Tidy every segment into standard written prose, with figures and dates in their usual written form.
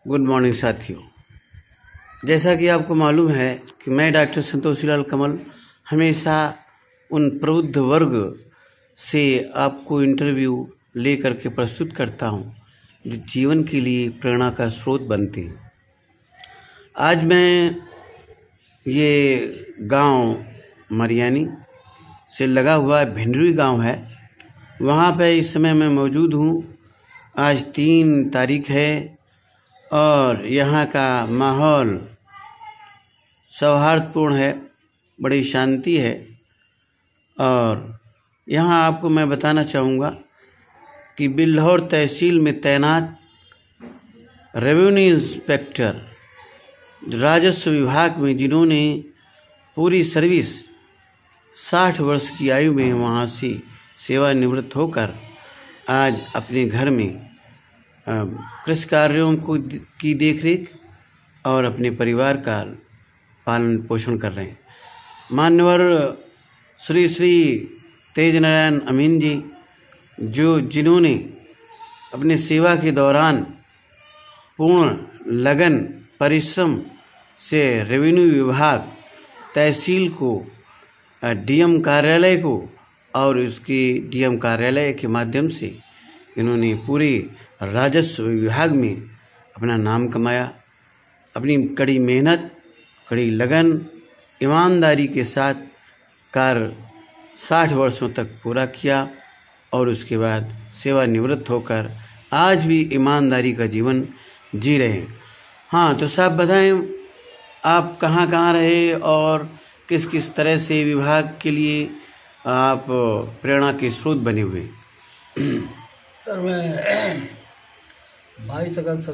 Good morning साथियों। जैसा कि आपको मालूम है कि मैं डॉक्टर संतोषीलाल कमल हमेशा उन प्रबुद्ध वर्ग से आपको इंटरव्यू लेकर के प्रस्तुत करता हूं जो जीवन के लिए प्रेरणा का स्रोत बनते हैं। आज मैं ये गांव मरियानी से लगा हुआ भिंडरी गांव है, वहाँ पे इस समय मैं मौजूद हूँ। आज 3 तारीख है और यहाँ का माहौल सौहार्दपूर्ण है, बड़ी शांति है। और यहाँ आपको मैं बताना चाहूँगा कि बिल्हौर तहसील में तैनात रेवेन्यू इंस्पेक्टर राजस्व विभाग में जिन्होंने पूरी सर्विस 60 वर्ष की आयु में वहाँ से सेवानिवृत्त होकर आज अपने घर में कृषि कार्यों की देखरेख और अपने परिवार का पालन पोषण कर रहे हैं। मान्यवर श्री तेज नारायण अमीन जी जिन्होंने अपने सेवा के दौरान पूर्ण लगन परिश्रम से रेवेन्यू विभाग, तहसील को, डीएम कार्यालय को और उसके डीएम कार्यालय के माध्यम से इन्होंने पूरे राजस्व विभाग में अपना नाम कमाया। अपनी कड़ी मेहनत, कड़ी लगन, ईमानदारी के साथ कार्य 60 वर्षों तक पूरा किया और उसके बाद सेवानिवृत्त होकर आज भी ईमानदारी का जीवन जी रहे हैं। हाँ, तो साहब बताएं, आप कहाँ कहाँ रहे और किस किस तरह से विभाग के लिए आप प्रेरणा के स्रोत बने हुए? सर, मैं 22 अगस्त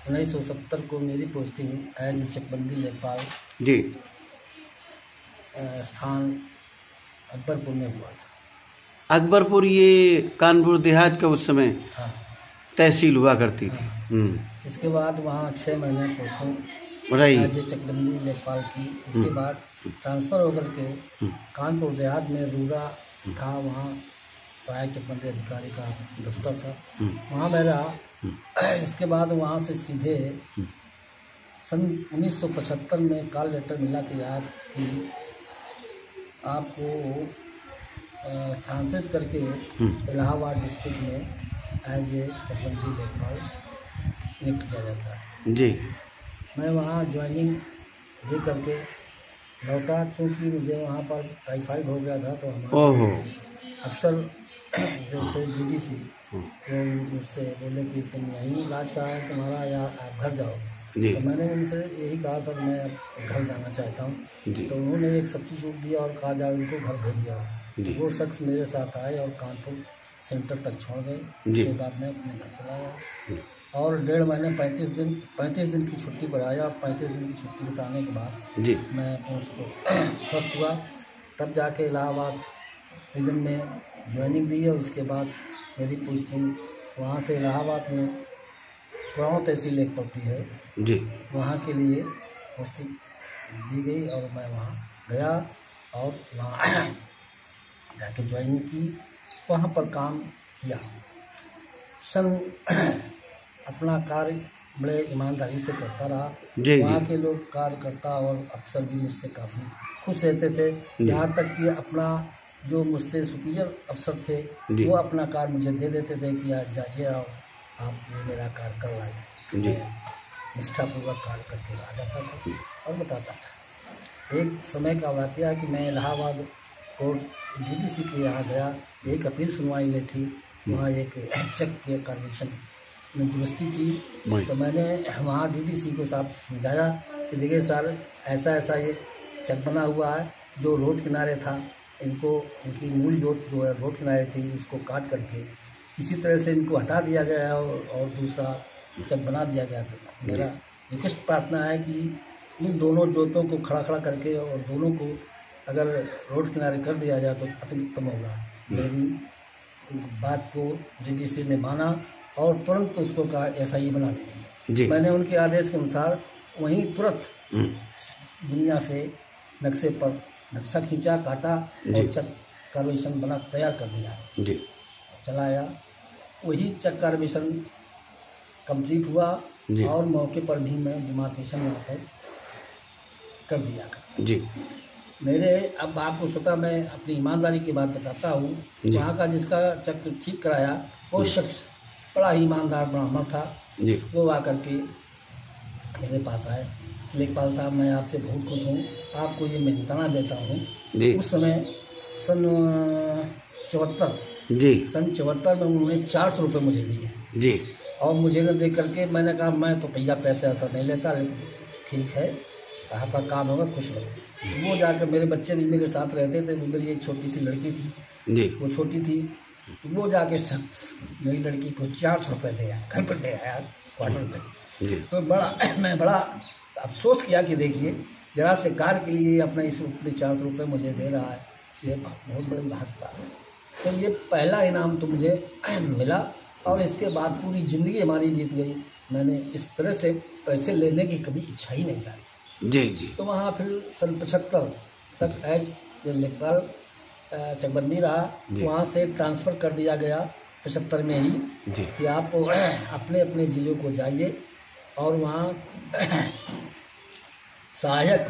1970 को मेरी पोस्टिंग एज चकबंदी लेखपाल जी स्थान अकबरपुर में हुआ था। अकबरपुर ये कानपुर देहात का उस समय हाँ, तहसील हुआ करती थी। हाँ। इसके बाद वहाँ 6 महीने पोस्टिंग एज चकबंदी लेखपाल की। इसके बाद ट्रांसफ़र होकर के कानपुर देहात में रूरा था, वहाँ सहायक चकबंदी अधिकारी का दफ्तर था, वहाँ मैं रहा। इसके बाद वहाँ से सीधे सन 1975 में कॉल लेटर मिला कि आपको स्थानांतरित करके इलाहाबाद डिस्ट्रिक्ट में एज ए चकबंदी लेखपाल नियुक्त किया जाता है जी। मैं वहाँ ज्वाइनिंग दे करके लौटा, क्योंकि मुझे वहाँ पर टाइफाइड हो गया था। तो हमारे अफसर जो थे डीडीसी, वो मुझसे बोले कि तुम यहीं इलाज कराया तुम्हारा या आप घर जाओ। तो मैंने उनसे यही कहा, सर मैं अब घर जाना चाहता हूँ। तो उन्होंने एक सब्स्टिट्यूट दिया और कहा जाओ इनको घर भेजिए। वो शख्स मेरे साथ आए और कानपुर सेंटर तक छोड़ गए। उसके बाद मैं अपने घर चला गया और 1.5 महीने 35 दिन की छुट्टी पर आया। 35 दिन की छुट्टी बिताने के बाद मैं उसको स्वस्थ हुआ, तब जाके इलाहाबाद रीजन में ज्वाइनिंग दी है। उसके बाद मेरी पोस्टिंग वहाँ से इलाहाबाद में पुराना तहसील एक पड़ती है जी, वहाँ के लिए पोस्टिंग दी गई और मैं वहाँ गया और वहाँ जाके ज्वाइनिंग की, वहाँ पर काम किया। अपना कार्य बड़े ईमानदारी से करता रहा। वहाँ के लोग कार्यकर्ता और अफसर भी मुझसे काफ़ी खुश रहते थे, यहाँ तक कि अपना जो मुझसे सुपीरियर अफसर थे वो अपना कार्य मुझे दे देते थे कि आज जाइए और आप ये मेरा कार्य कर लाइए। निष्ठापूर्वक कार्य करके आ जाता था और बताता था। एक समय का वाक़या है कि मैं इलाहाबाद कोर्ट डीडीसी के यहाँ गया, एक अपील सुनवाई में थी। वहाँ एक चेक के कन्विक्शन में दुरुस्ती थी। तो मैंने वहाँ डीडीसी को साहब समझाया कि देखिए सर, ऐसा ऐसा ये चेक बना हुआ है, जो रोड किनारे था इनको, इनकी मूल जोत जो है रोड किनारे थी उसको काट करके किसी तरह से इनको हटा दिया गया है और दूसरा चेक बना दिया गया था। मेरा रिक्वेस्ट प्रार्थना है कि इन दोनों जोतों को खड़ा करके और दोनों को अगर रोड किनारे कर दिया जाए तो अति उत्तम होगा। मेरी बात को डीडीसी ने माना और तुरंत उसको कहा ऐसा ही बना दीजिए। मैंने उनके आदेश के अनुसार वहीं तुरंत दुनिया से नक्शे पर नक्शा खींचा, काटा और चेक कार्वेशन बना तैयार कर दिया। चलाया वही चेक कार्वेशन कंप्लीट हुआ और मौके पर भी मैं डिमार्केशन वहाँ पर कर दिया। जी मेरे अब आपको स्वतः मैं अपनी ईमानदारी की बात बताता हूँ। वहाँ का जिसका चक्र ठीक कराया वो शख्स बड़ा ही ईमानदार ब्राह्मण था जी। वो आकर के मेरे पास आए, लेखपाल साहब मैं आपसे बहुत खुश हूँ, आपको ये मेहनताना देता हूँ। उस समय सन 74 जी, सन 74 में उन्होंने 400 रुपये मुझे दिए जी। और मुझे न दे करके मैंने कहा मैं तो भैया पैसे ऐसा नहीं लेता, लेकिन ठीक है आपका काम होगा, खुश रहो। तो वो जाकर मेरे बच्चे भी मेरे साथ रहते थे, वो मेरी एक छोटी सी लड़की थी जी, वो छोटी थी, तो वो जाके शख्स मेरी लड़की को 400 रुपये दे आया, घर पर दे आया क्वार्टर में। तो मैं बड़ा अफसोस किया कि देखिए जरा से कार के लिए अपने इस 400 रुपये मुझे दे रहा है, ये बहुत बड़ी बात है। तो ये पहला इनाम तो मुझे मिला और इसके बाद पूरी ज़िंदगी हमारी बीत गई, मैंने इस तरह से पैसे लेने की कभी इच्छा ही नहीं जाती। जी जी। तो वहाँ फिर सन 75 तक एज लेखपाल चकबंदी रहा, वहाँ से ट्रांसफ़र कर दिया गया 75 में ही कि आप अपने अपने जिलों को जाइए और वहाँ सहायक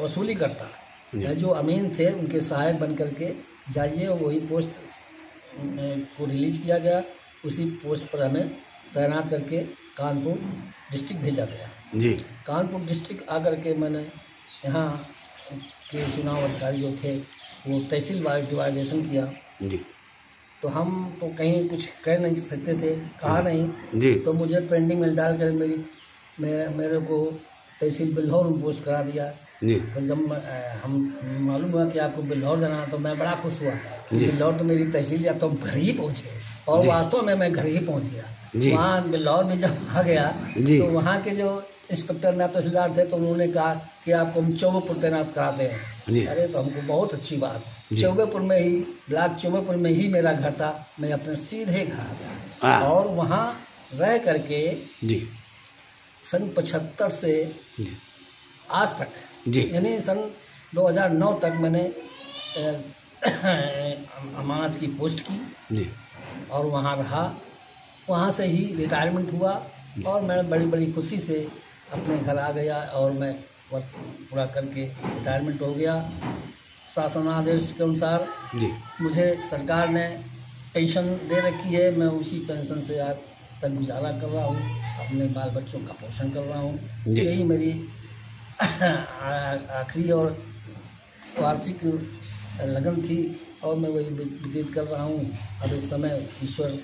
वसूली करता जो अमीन थे उनके सहायक बन करके जाइए। वही पोस्ट को रिलीज किया गया, उसी पोस्ट पर हमें तैनात करके कानपुर डिस्ट्रिक्ट भेजा गया। जी। कानपुर डिस्ट्रिक्ट आकर के मैंने यहाँ के चुनाव अधिकारी जो थे वो तहसील वाइज डिवाइडेशन किया। जी। तो हम तो कहीं कुछ कह नहीं सकते थे, कहा नहीं। जी। तो मुझे पेंडिंग में डाल कर मेरे को तहसील बिल्हौर में पोस्ट करा दिया। जी। तो जब हम मालूम हुआ कि आपको बिल्हौर जाना है तो मैं बड़ा खुश हुआ। बिल्हौर तो मेरी तहसील या तो घर ही पहुँचे और वास्तव में मैं घर ही पहुँच गया। वहाँ बिल्हौर में जब आ गया तो वहाँ के जो इंस्पेक्टर नायब तहसीलदार थे तो उन्होंने कहा कि आपको हम चौबेपुर तैनात कराते हैं। अरे तो हमको बहुत अच्छी बात, चौबेपुर में ही ब्लॉक चौबेपुर में ही मेरा घर था, मैं अपने सीधे घर आ गया और वहाँ रह करके सन 75 से आज तक यानी सन 2009 तक मैंने अमानत की पोस्ट की और वहाँ रहा। वहाँ से ही रिटायरमेंट हुआ और मैं बड़ी बड़ी खुशी से अपने घर आ गया और मैं वक्त पूरा करके रिटायरमेंट हो गया। शासनादेश के अनुसार मुझे सरकार ने पेंशन दे रखी है, मैं उसी पेंशन से आज तक गुजारा कर रहा हूँ, अपने बाल बच्चों का पोषण कर रहा हूँ। यही मेरी आखिरी और वार्षिक लगन थी और मैं वही व्यतीत कर रहा हूँ। अब इस समय ईश्वर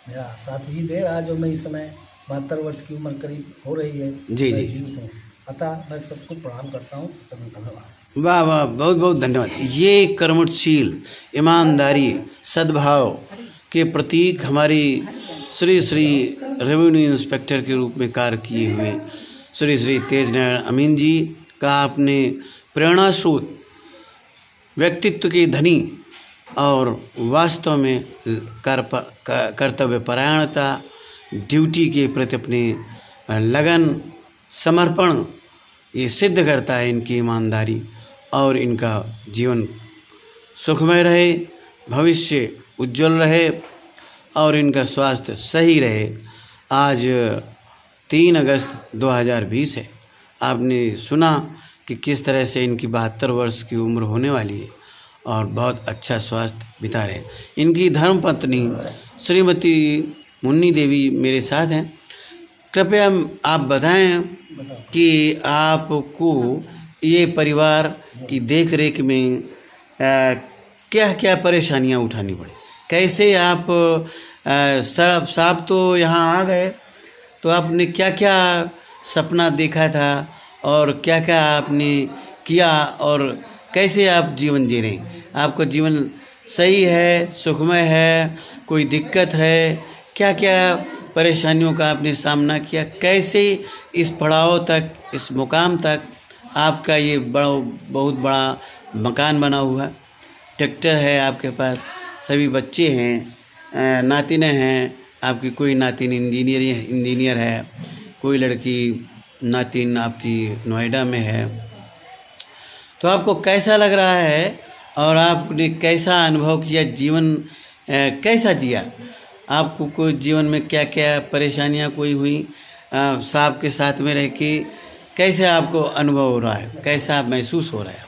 मेरा साथ ही दे रहा, जो मैं इस समय 72 वर्ष की उम्र करीब हो रही है। जी जी जीवित हूँ, अतः मैं सबको प्रणाम करता हूँ। धन्यवाद। वाह वाह, बहुत बहुत धन्यवाद। ये कर्मठशील, ईमानदारी, सद्भाव के प्रतीक हमारी श्री श्री रेवेन्यू इंस्पेक्टर के रूप में कार्य किए हुए श्री श्री तेज नारायण अमीन जी का आपने प्रेरणा स्रोत, व्यक्तित्व के धनी और वास्तव में कर्तव्य परायणता, ड्यूटी के प्रति अपने लगन, समर्पण, ये सिद्ध करता है इनकी ईमानदारी। और इनका जीवन सुखमय रहे, भविष्य उज्जवल रहे और इनका स्वास्थ्य सही रहे। आज 3 अगस्त 2020 है। आपने सुना कि किस तरह से इनकी 72 वर्ष की उम्र होने वाली है और बहुत अच्छा स्वास्थ्य बिता रहे। इनकी धर्मपत्नी श्रीमती मुन्नी देवी मेरे साथ हैं। कृपया आप बताएं कि आपको ये परिवार की देख रेख में क्या क्या परेशानियां उठानी पड़ी, कैसे आप साहब तो यहाँ आ गए तो आपने क्या क्या सपना देखा था और क्या क्या आपने किया और कैसे आप जीवन जी रहे हैं? आपका जीवन सही है, सुखमय है, कोई दिक्कत है? क्या क्या परेशानियों का आपने सामना किया? कैसे इस पड़ाव तक, इस मुकाम तक आपका ये बहुत बड़ा मकान बना हुआ, ट्रैक्टर है आपके पास, सभी बच्चे हैं, नातिने हैं आपकी, कोई नातिन इंजीनियर है, कोई लड़की नातिन आपकी नोएडा में है। तो आपको कैसा लग रहा है और आपने कैसा अनुभव किया, जीवन कैसा जिया? आपको कोई जीवन में क्या क्या परेशानियां कोई हुई सांप के साथ में रह के, कैसे आपको अनुभव हो रहा है, कैसा आप महसूस हो रहा है?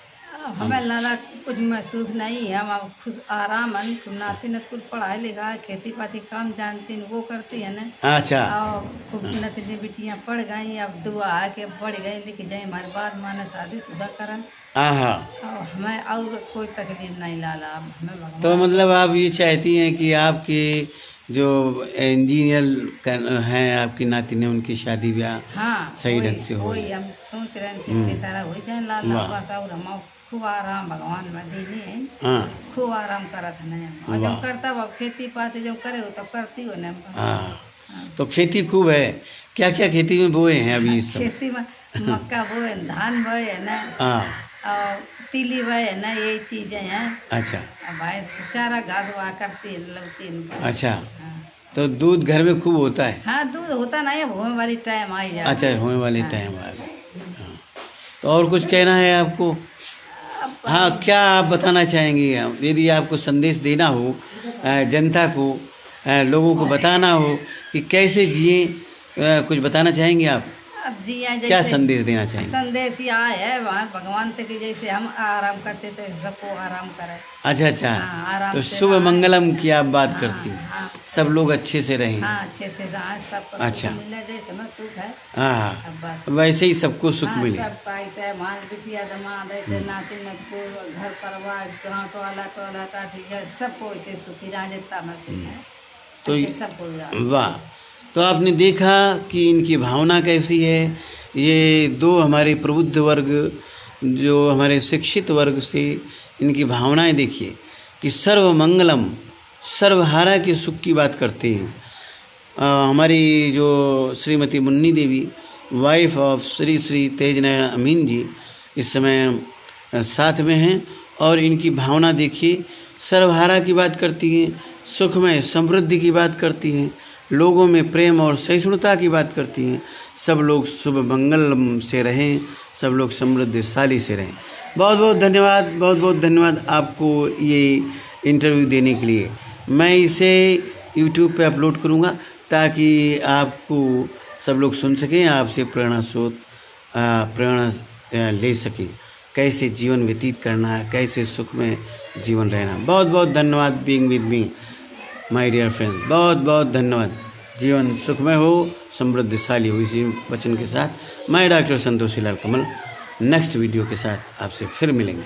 हमें लाला कुछ महसूस नहीं है, हम खुश आराम है। नाती न कुछ पढ़ाई लिखा खेती पाती काम जानती हैं, वो करती है ना। अच्छा। और खूब नतीनी बिटियाँ पढ़ गई, अब दुआ आके पढ़ गई लिख जाए, हमारे बाद माने शादी शुदा करन। और हमें और कोई तकलीफ नहीं लाला। अब हमें तो मतलब आप ये चाहती हैं कि आपके जो इंजीनियर हैं आपकी नाती ने, उनकी शादी ब्याह सही ढंग से हो? हम सोच रहे हैं कि अच्छी तरह हो जाए लाला, बस और हम खूब आराम भगवान में दीनी है। खूब आराम करत है जब करता अब खेती पाती जब करे हो तब करती हो ना। तो खेती खूब है, क्या क्या खेती में बोए हैं अभी इस समय? खेती में मक्का बोए, धान बोए है ना, और तीली बोए है ना, यही चीजें हैं। अच्छा। भाई चारा घास हुआ करती लगती है। अच्छा। तो दूध घर में खूब होता है? हाँ दूध होता नहीं है, होने वाली टाइम आई जाए। अच्छा, होने वाली टाइम आ गई। तो और कुछ कहना है आपको? हाँ, क्या आप बताना चाहेंगे? यदि आपको संदेश देना हो जनता को, लोगों को बताना हो कि कैसे जिए, कुछ बताना चाहेंगे आप? अब जिया क्या संदेश देना चाहेंगे? संदेश यह है भगवान से कि जैसे हम आराम करते थे सबको आराम करे। अच्छा अच्छा। तो शुभ मंगलम की आप बात करती हैं। सब लोग अच्छे से रहें। अच्छे से रहें, सब अच्छा मिले जैसे में सुख है। हाँ, वैसे ही सबको सुख मिले। सबका ऐसे मान बिटिया दमाद ऐसे नाती नतको घर परिवार टोला टोला टाठी सबको ऐसे सुखी राजता में सुख है। तो सबको वाह। तो आपने देखा कि इनकी भावना कैसी है। ये दो हमारे प्रबुद्ध वर्ग, जो हमारे शिक्षित वर्ग से इनकी भावनाएं देखिए कि सर्व मंगलम, सर्वहारा के सुख की बात करते हैं। हमारी जो श्रीमती मुन्नी देवी, वाइफ ऑफ श्री श्री तेजनारायण अमीन जी, इस समय साथ में हैं और इनकी भावना देखिए, सर्वहारा की बात करती हैं, सुखमय समृद्धि की बात करती हैं, लोगों में प्रेम और सहिष्णुता की बात करती हैं। सब लोग शुभ मंगल से रहें, सब लोग समृद्धशाली से रहें। बहुत बहुत धन्यवाद, बहुत बहुत धन्यवाद आपको ये इंटरव्यू देने के लिए। मैं इसे YouTube पे अपलोड करूँगा ताकि आपको सब लोग सुन सकें, आपसे प्रेरणा ले सकें, कैसे जीवन व्यतीत करना है, कैसे सुख में जीवन रहना। बहुत बहुत धन्यवाद being with me my dear friends, बहुत बहुत धन्यवाद। जीवन सुखमय हो, समृद्धशाली हो, इसी वचन के साथ मैं डॉक्टर संतोषी लाल कमल नेक्स्ट वीडियो के साथ आपसे फिर मिलेंगे।